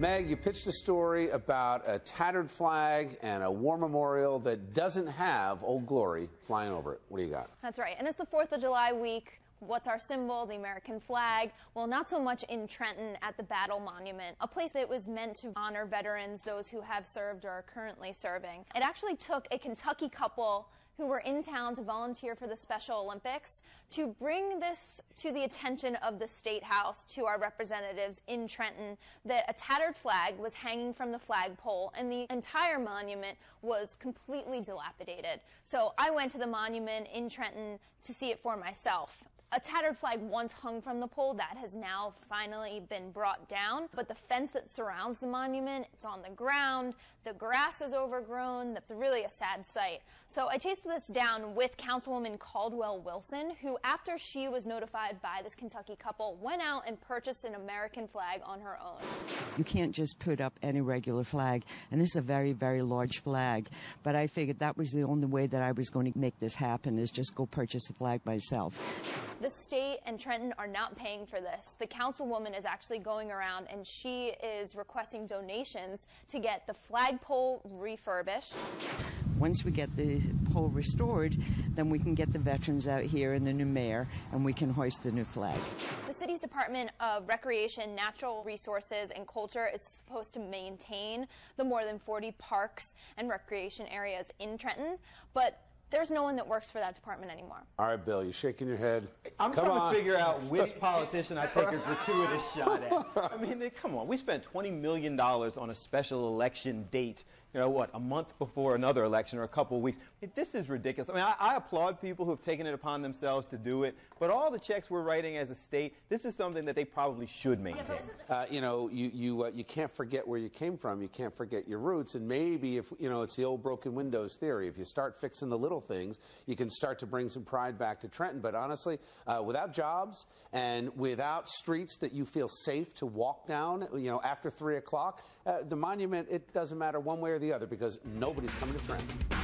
Meg, you pitched a story about a tattered flag and a war memorial that doesn't have Old Glory flying over it. What do you got? That's right. And it's the 4th of July week. What's our symbol? The American flag. Well, not so much in Trenton at the Battle Monument, a place that was meant to honor veterans, those who have served or are currently serving. It actually took a Kentucky couple who were in town to volunteer for the Special Olympics to bring this to the attention of the State House, to our representatives in Trenton, that a tattered flag was hanging from the flagpole and the entire monument was completely dilapidated. So I went to the monument in Trenton to see it for myself. A tattered flag once hung from the pole. That has now finally been brought down, but the fence that surrounds the monument, it's on the ground, the grass is overgrown. That's really a sad sight. So I chased this down with Councilwoman Caldwell-Wilson, who, after she was notified by this Kentucky couple, went out and purchased an American flag on her own. You can't just put up any regular flag, and this is a very, very large flag, but I figured that was the only way that I was going to make this happen, is just go purchase a flag myself. The state and Trenton are not paying for this. The councilwoman is actually going around and she is requesting donations to get the flagpole refurbished. Once we get the pole restored, then we can get the veterans out here and the new mayor, and we can hoist the new flag. The city's Department of Recreation, Natural Resources, and Culture is supposed to maintain the more than 40 parks and recreation areas in Trenton, but there's no one that works for that department anymore. All right, Bill, you're shaking your head. I'm trying to figure out which politician I take a gratuitous shot at. I mean, come on. We spent $20 million on a special election date, you know, what, a month before another election or a couple of weeks. This is ridiculous. I mean, I applaud people who have taken it upon themselves to do it, but all the checks we're writing as a state, this is something that they probably should maintain. You know, you can't forget where you came from. You can't forget your roots. And maybe, if you know, it's the old broken windows theory. If you start fixing the little things, you can start to bring some pride back to Trenton. But honestly, without jobs and without streets that you feel safe to walk down, you know, after 3 o'clock, the monument, it doesn't matter one way or the other, because nobody's coming to Trenton.